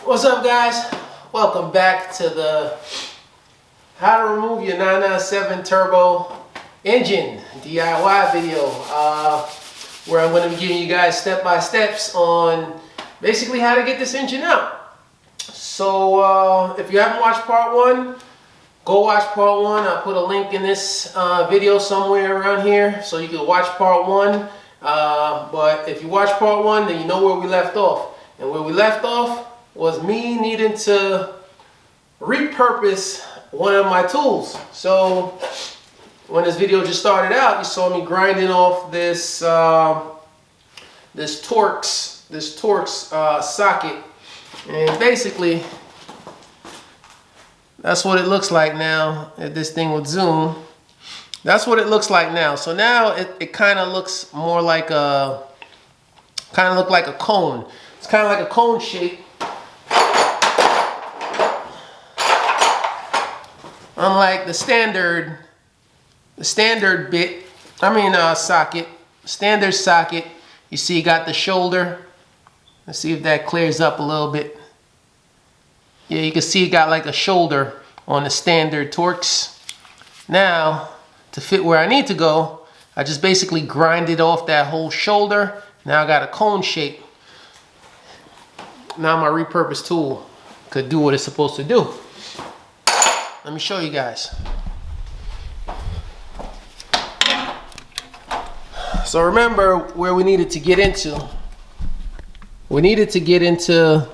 What's up, guys? Welcome back to the how to remove your 997 turbo engine DIY video, where I'm going to be giving you guys step-by-steps on basically how to get this engine out. So if you haven't watched part one, go watch part one. I'll put a link in this video somewhere around here so you can watch part one. But if you watch part one, then you know where we left off. And where we left off was me needing to repurpose one of my tools. So when this video just started out, you saw me grinding off this this Torx socket, and basically that's what it looks like now. If this thing would zoom, that's what it looks like now. So now it kind of looks more like a like a cone. It's kind of like a cone shape. Unlike the standard socket, standard socket, you see you got the shoulder. Let's see if that clears up a little bit. Yeah, you can see you got like a shoulder on the standard Torx. Now, to fit where I need to go, I just basically grinded off that whole shoulder. Now I got a cone shape. Now my repurposed tool could do what it's supposed to do. Let me show you guys. So remember where we needed to get into. We needed to get into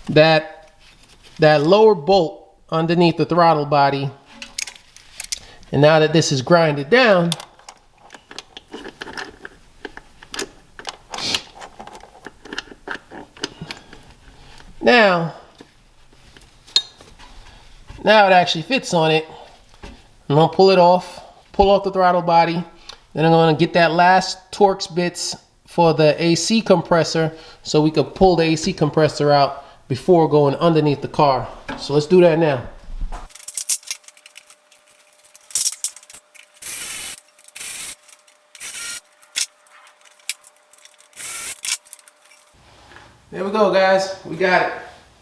that lower bolt underneath the throttle body. And now that this is grinded down, now it actually fits on it. I'm gonna pull it off, pull off the throttle body. Then I'm gonna get that last Torx bits for the AC compressor so we could pull the AC compressor out before going underneath the car. So let's do that now. There we go, guys. We got it.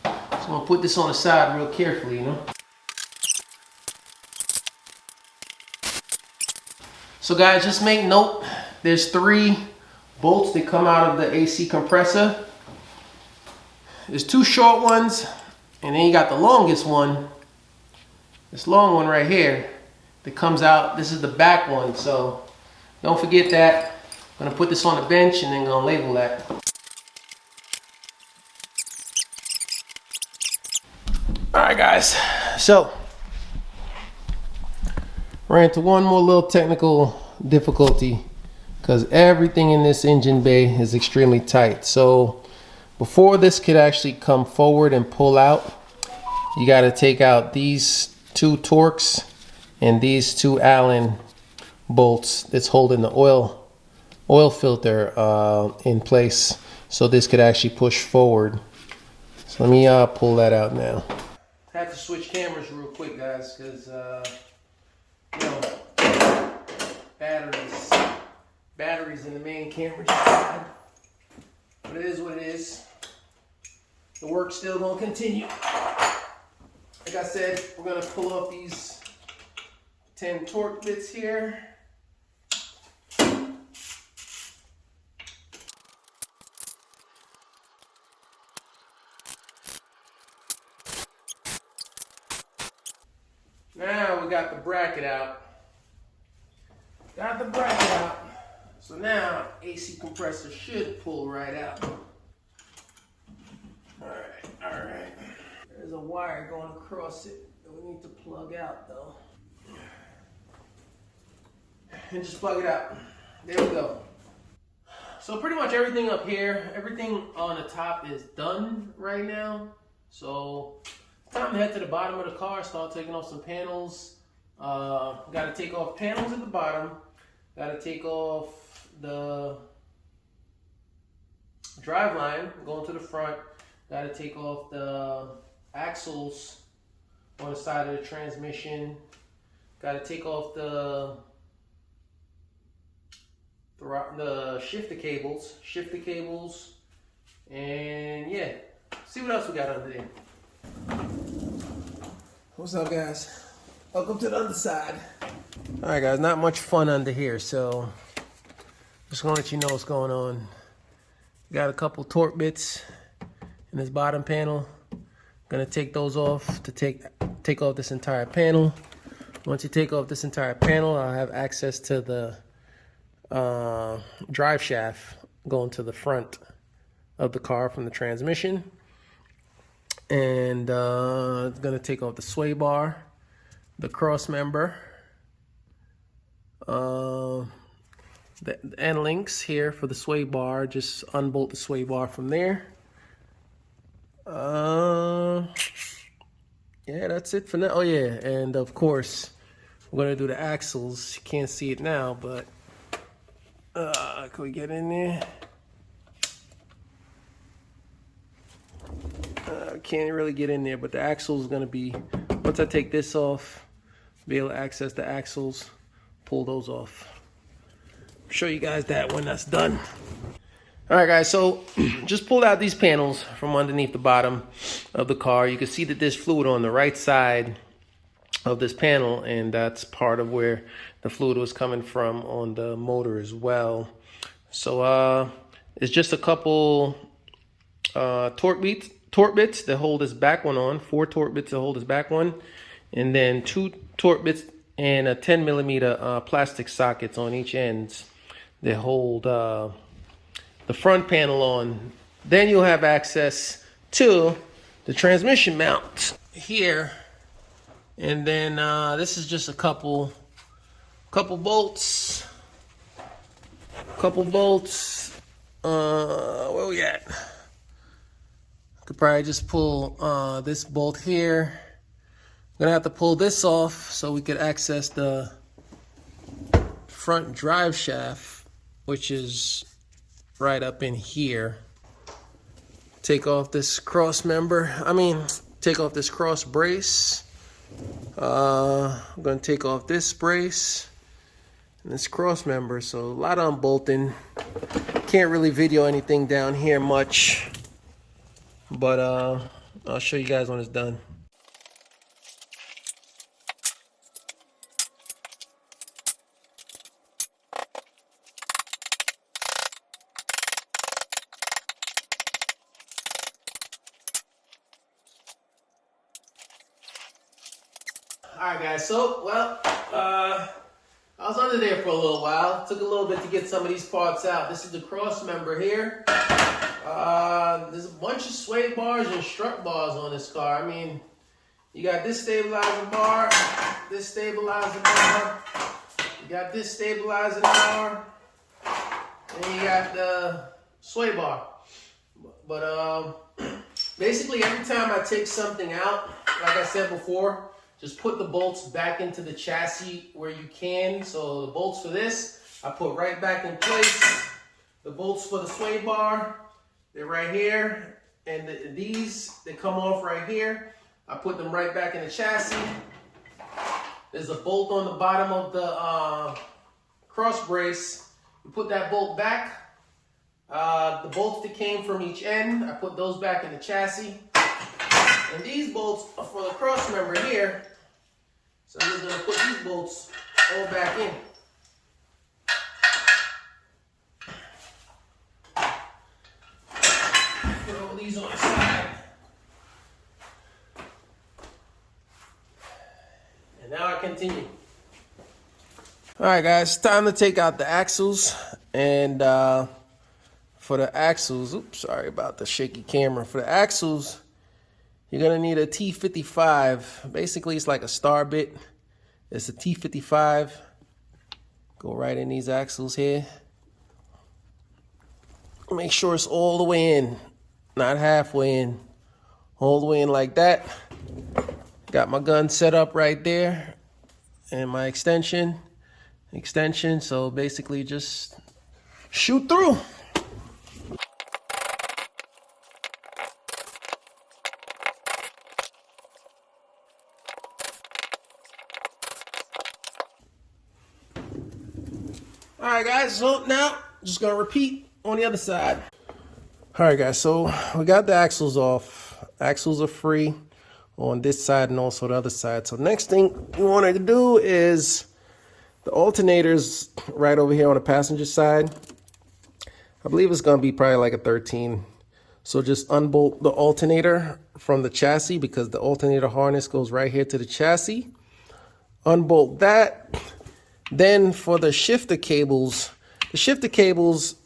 So I'm gonna put this on the side real carefully, you know. So guys, just make note, there's 3 bolts that come out of the AC compressor. There's 2 short ones, and then you got the longest one, this long one right here, that comes out. This is the back one, so don't forget that. I'm gonna put this on the bench and then gonna label that. All right, guys, so ran into one more little technical difficulty because everything in this engine bay is extremely tight. So before this could actually come forward and pull out, you got to take out these 2 Torx and these 2 Allen bolts that's holding the oil filter in place, so this could actually push forward. So let me pull that out now. I have to switch cameras real quick, guys, because you know, batteries in the main camera just died. But it is what it is. The work's still gonna continue. Like I said, we're gonna pull off these 10 torque bits here. Now we got the bracket out. So now AC compressor should pull right out. All right. There's a wire going across it that we need to plug out though. And just plug it out. There we go. So pretty much everything up here, everything on the top is done right now. So it's time to head to the bottom of the car, start taking off some panels. Got to take off panels at the bottom. Got to take off the drive line going to the front. Got to take off the axles on the side of the transmission. Got to take off the shifter cables, and yeah, see what else we got under there. What's up, guys? Welcome to the underside. All right, guys, not much fun under here, so just gonna let you know what's going on. Got a couple torque bits in this bottom panel. Gonna take those off to take off this entire panel. Once you take off this entire panel, I'll have access to the drive shaft going to the front of the car from the transmission. And it's gonna take off the sway bar, the cross member, the end links here for the sway bar. Just unbolt the sway bar from there. Yeah, that's it for now. Oh yeah, and of course we're gonna do the axles. You can't see it now, but can we get in there? Can't really get in there, but the axle is gonna be, once I take this off, be able to access the axles, pull those off. Show you guys that when that's done. All right, guys, so just pulled out these panels from underneath the bottom of the car. You can see that there's fluid on the right side of this panel, and that's part of where the fluid was coming from on the motor as well. So it's just a couple torque bits that hold this back one on, 4 torque bits that hold this back one, and then 2 torque bits and a 10 millimeter plastic sockets on each end that hold the front panel on. Then you'll have access to the transmission mount here. And then this is just a couple bolts. Where we at? Could probably just pull this bolt here. I'm gonna have to pull this off so we could access the front drive shaft, which is right up in here. Take off this cross member. Take off this cross brace. I'm gonna take off this brace and this cross member. So a lot of unbolting. Can't really video anything down here much, but I'll show you guys when it's done. Alright guys, so, I was under there for a little while. Took a little bit to get some of these parts out. This is the cross member here. There's a bunch of sway bars and strut bars on this car. You got this stabilizer bar, this stabilizer bar, you got this stabilizer bar, and you got the sway bar. But basically every time I take something out, like I said before, just put the bolts back into the chassis where you can. So the bolts for this, I put right back in place. The bolts for the sway bar, they're right here. And these, they come off right here. I put them right back in the chassis. There's a bolt on the bottom of the cross brace. You put that bolt back. The bolts that came from each end, I put those back in the chassis. And these bolts are for the cross member here. So I'm just going to put these bolts all back in. Put all these on the side. And now I continue. Alright guys, time to take out the axles. And for the axles, oops, sorry about the shaky camera. For the axles, you're gonna need a T55. Basically, it's like a star bit. It's a T55. Go right in these axles here. Make sure it's all the way in, not halfway in. All the way in like that. Got my gun set up right there. And my extension. So basically just shoot through. Alright guys, so now just gonna repeat on the other side. Alright guys, so we got the axles off. Axles are free on this side and also the other side. So next thing you want to do is the alternators right over here on the passenger side. I believe it's gonna be probably like a 13. So just unbolt the alternator from the chassis because the alternator harness goes right here to the chassis. Unbolt that. Then for the shifter cables,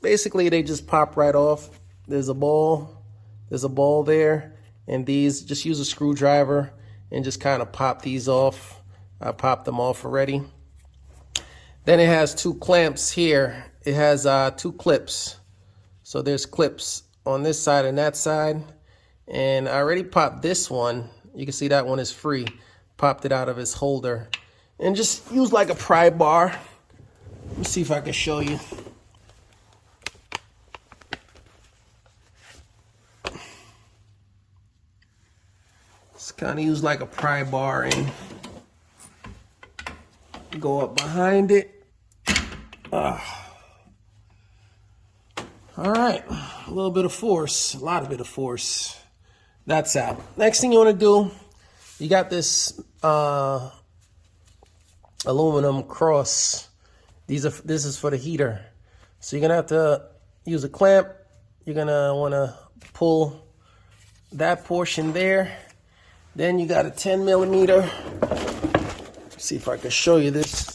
basically they just pop right off. There's a ball there, and these, just use a screwdriver and just kind of pop these off. I popped them off already. Then it has two clamps here. It has two clips. So there's clips on this side and that side. And I already popped this one. You can see that one is free. Popped it out of its holder. And just use like a pry bar. Let me see if I can show you. Just kind of use like a pry bar and go up behind it. All right, a little bit of force, a lot of bit of force. That's out. Next thing you want to do, you got this aluminum cross. This is for the heater. So you're gonna have to use a clamp. You're gonna want to pull that portion there. Then you got a 10 millimeter. Let's see if I can show you this.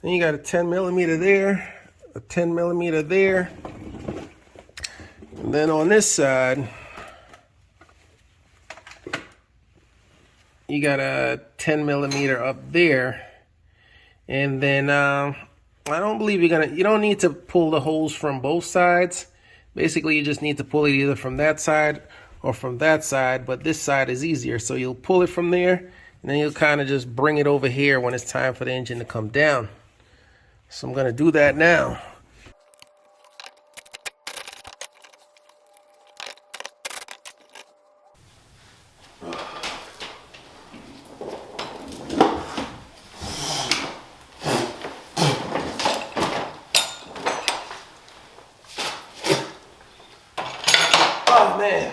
Then you got a 10 millimeter there, a 10 millimeter there. And then on this side, you got a 10 millimeter up there. And then I don't believe you don't need to pull the hose from both sides. Basically, you just need to pull it either from that side or from that side, but this side is easier. So you'll pull it from there, and then you'll kind of just bring it over here when it's time for the engine to come down. So I'm gonna do that now. Oh man.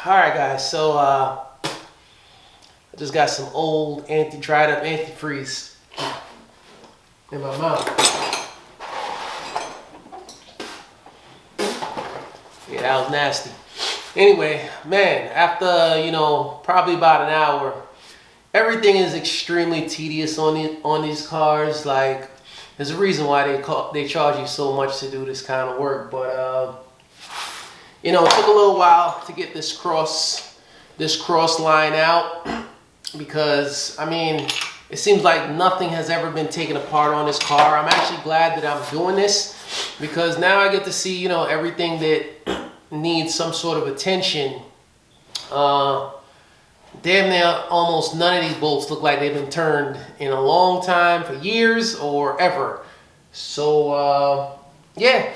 Alright guys, so I just got some old dried up antifreeze in my mouth. Yeah, that was nasty. Anyway, man, after, probably about an hour, everything is extremely tedious on these cars. Like, there's a reason why they charge you so much to do this kind of work, but it took a little while to get this cross line out because, I mean, it seems like nothing has ever been taken apart on this car. I'm actually glad that I'm doing this because now I get to see, everything that needs some sort of attention. Damn near almost none of these bolts look like they've been turned in a long time, for years or ever. So, yeah.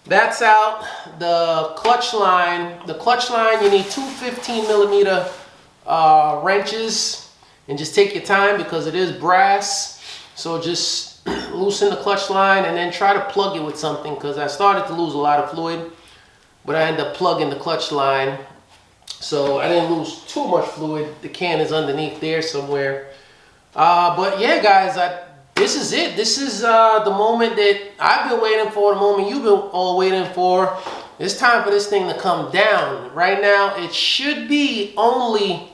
That's out. The clutch line, you need two 15 millimeter wrenches, and just take your time because it is brass. So just loosen the clutch line and then try to plug it with something, because I started to lose a lot of fluid, but I ended up plugging the clutch line. So I didn't lose too much fluid. The can is underneath there somewhere. But yeah, guys, this is it. This is the moment that I've been waiting for, the moment you've been all waiting for. It's time for this thing to come down. Right now, it should be only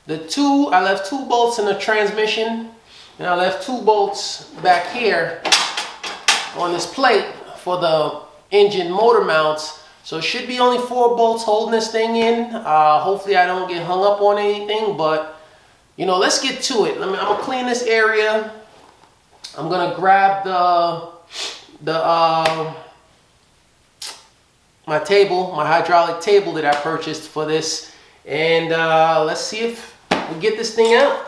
I left two bolts in the transmission, and I left two bolts back here on this plate for the engine motor mounts. So it should be only 4 bolts holding this thing in. Hopefully I don't get hung up on anything, but you know, let's get to it. I'm gonna clean this area. I'm gonna grab my table, my hydraulic table that I purchased for this, and let's see if we get this thing out.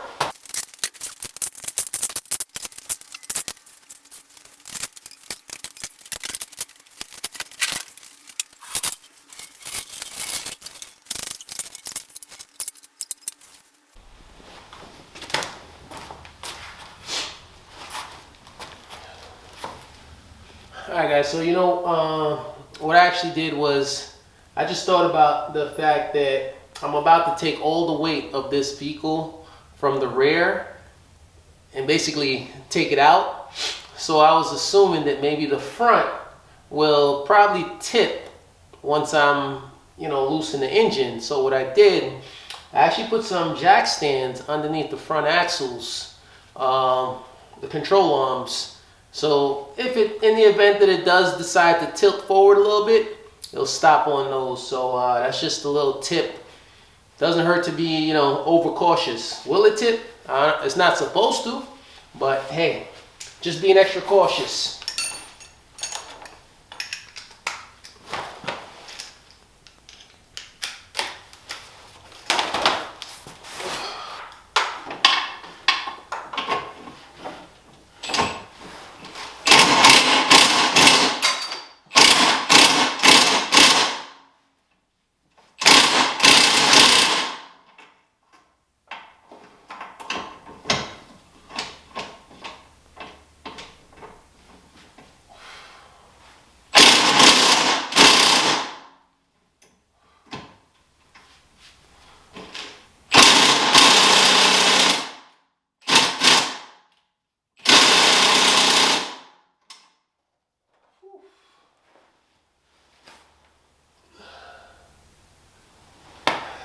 Alright guys, so you know, what I actually did was I just thought about the fact that I'm about to take all the weight of this vehicle from the rear and basically take it out. So I was assuming that maybe the front will probably tip once I'm, you know, loosing the engine. So what I did, I actually put some jack stands underneath the front axles, the control arms. So if it, in the event that it does decide to tilt forward a little bit, it'll stop on those. So that's just a little tip. Doesn't hurt to be, you know, overcautious. Will it tip? It's not supposed to, but hey, just being extra cautious.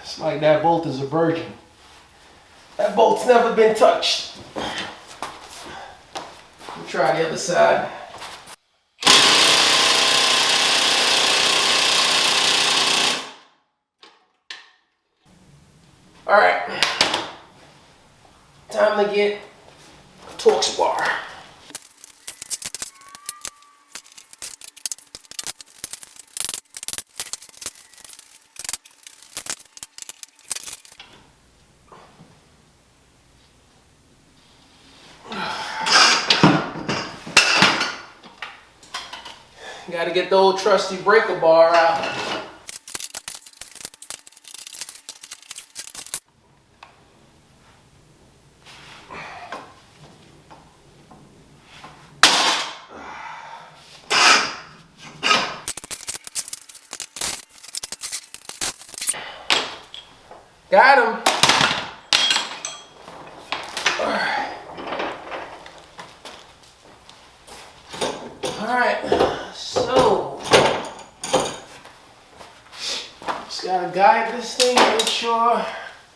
It's like that bolt is a virgin. That bolt's never been touched. We'll try the other side. All right, time to get a torque spar. Got to get the old trusty breaker bar out. Got him. All right, so just gotta guide this thing, make sure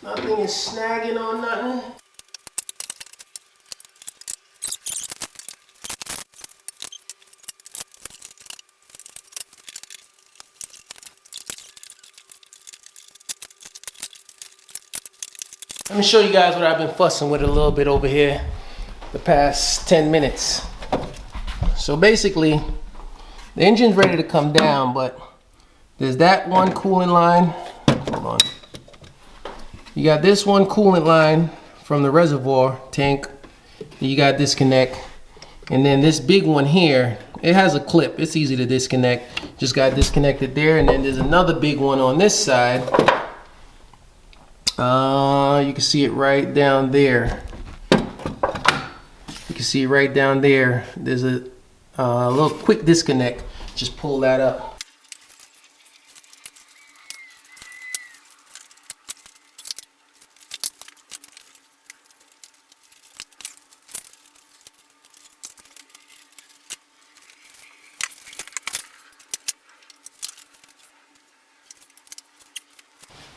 nothing is snagging on nothing. Let me show you guys what I've been fussing with a little bit over here the past 10 minutes. So basically, the engine's ready to come down, but there's that one coolant line. Hold on. You got this one coolant line from the reservoir tank that you got disconnect. And then this big one here, it has a clip. It's easy to disconnect. Just got disconnected there. And then there's another big one on this side. You can see it right down there. You can see right down there. There's a little quick disconnect. Just pull that up.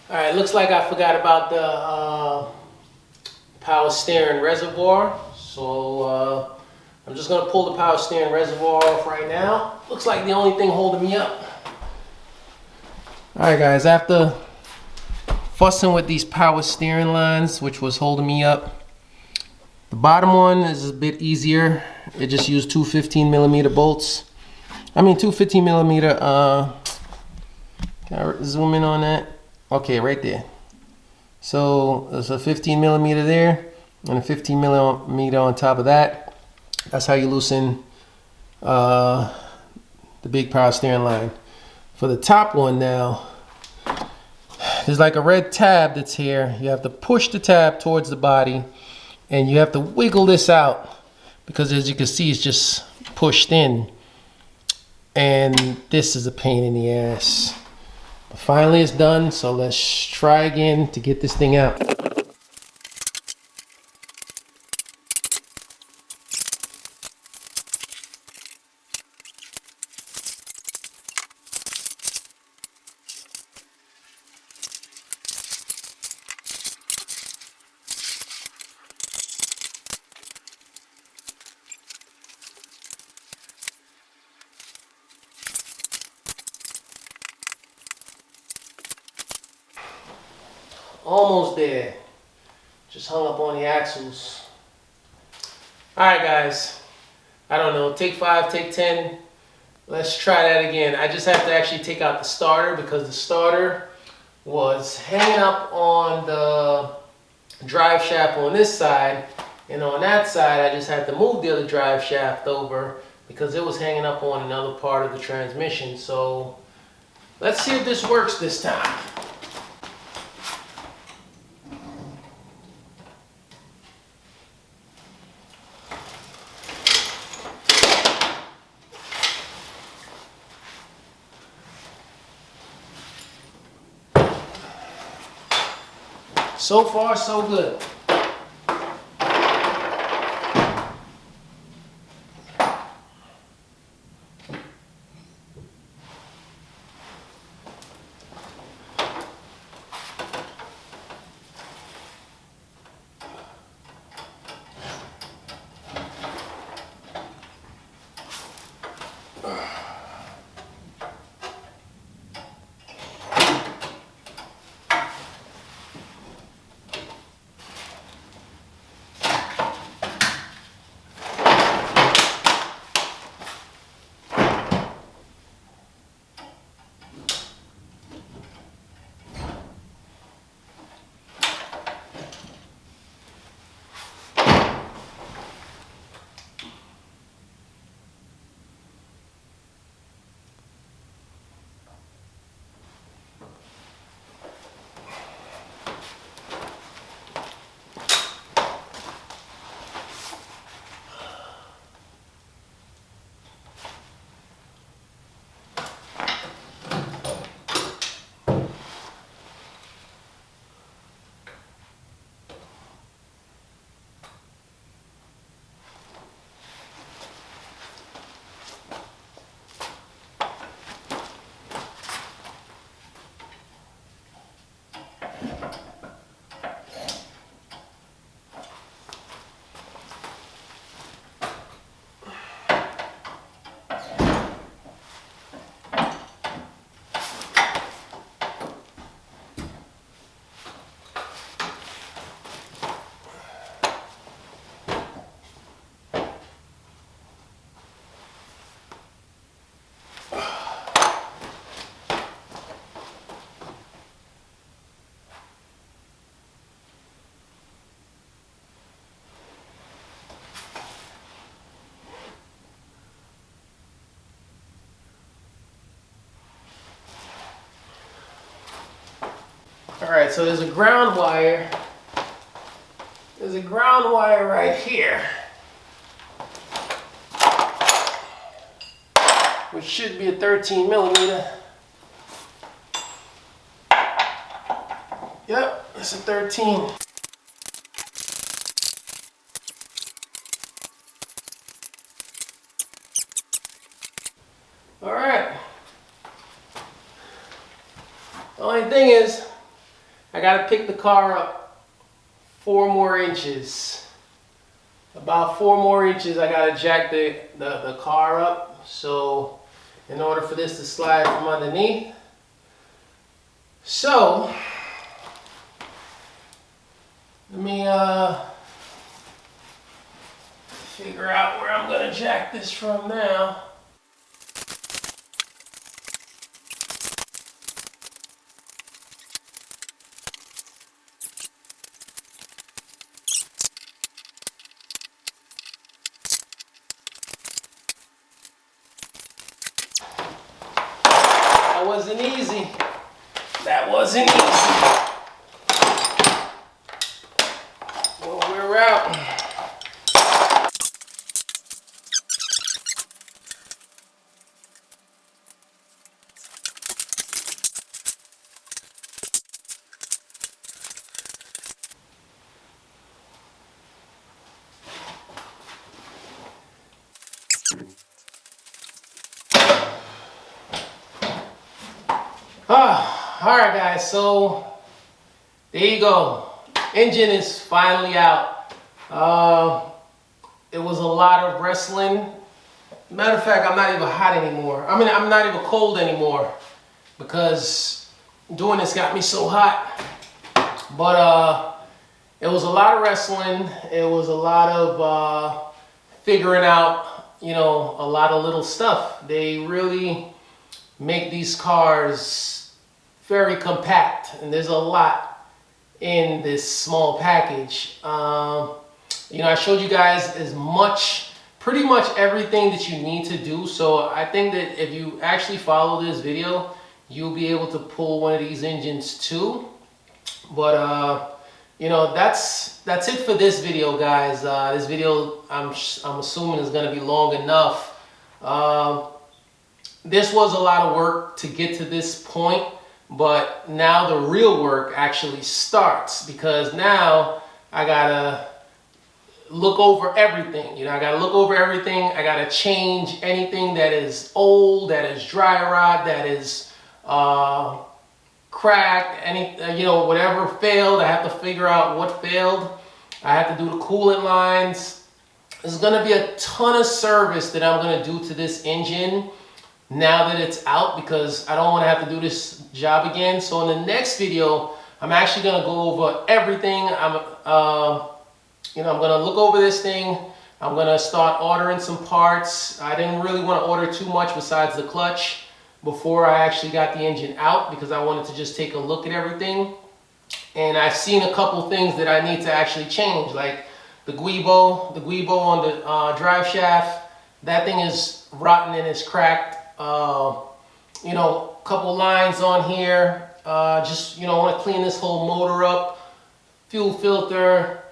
All right, looks like I forgot about the power steering reservoir. So I'm just gonna pull the power steering reservoir off right now. looks like the only thing holding me up. All right, guys, after fussing with these power steering lines, which was holding me up, the bottom one is a bit easier. It just used two 15mm bolts. I mean, two 15mm, can I zoom in on that? Okay, right there. So there's a 15mm there and a 15mm on top of that. That's how you loosen the big power steering line. For the top one now, there's like a red tab that's here. You have to push the tab towards the body and you have to wiggle this out because, as you can see, it's just pushed in. And this is a pain in the ass. But finally it's done, so let's try again to get this thing out. Almost there. Just hung up on the axles. Alright guys, I don't know, take 5, take 10. Let's try that again. I just have to actually take out the starter because the starter was hanging up on the drive shaft on this side, and on that side I just had to move the other drive shaft over because it was hanging up on another part of the transmission. So let's see if this works this time. So far, so good. Alright, so there's a ground wire. There's a ground wire right here, which should be a 13mm. Yep, it's a 13. Alright. The only thing is, I gotta pick the car up 4 more inches. About 4 more inches I gotta jack the car up. So in order for this to slide from underneath. So let me figure out where I'm gonna jack this from now. That wasn't easy. That wasn't easy. Well, we're out. All right, guys, so there you go. Engine is finally out. It was a lot of wrestling. Matter of fact, I'm not even hot anymore. I mean, I'm not even cold anymore because doing this got me so hot. But it was a lot of wrestling. It was a lot of figuring out, you know, a lot of little stuff. They really make these cars very compact, and there's a lot in this small package. You know, I showed you guys pretty much everything that you need to do. So I think that if you actually follow this video, you'll be able to pull one of these engines too. But you know, that's it for this video, guys. This video, I'm assuming, is going to be long enough. This was a lot of work to get to this point, but now the real work actually starts, because now I gotta look over everything. You know, I gotta look over everything. I gotta change anything that is old, that is dry rot, that is cracked, you know, whatever failed. I have to figure out what failed. I have to do the coolant lines. There's gonna be a ton of service that I'm gonna do to this engine now that it's out, because I don't want to have to do this job again. So in the next video, I'm actually going to go over everything. You know, I'm going to look over this thing. I'm going to start ordering some parts. I didn't really want to order too much besides the clutch before I actually got the engine out, because I wanted to just take a look at everything. And I've seen a couple things that I need to actually change, like the guibo on the drive shaft. That thing is rotten and it's cracked. You know, a couple lines on here. Just, you know, I want to clean this whole motor up. Fuel filter,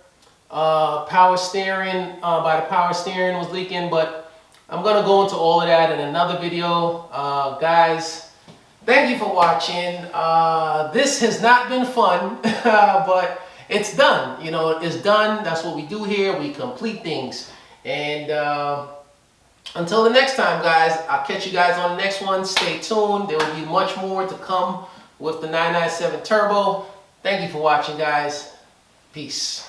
power steering, by the power steering was leaking, but I'm going to go into all of that in another video. Guys, thank you for watching. This has not been fun, but it's done. You know, it's done. That's what we do here. We complete things. And until the next time, guys, I'll catch you guys on the next one. Stay tuned. There will be much more to come with the 997 Turbo. Thank you for watching, guys. Peace.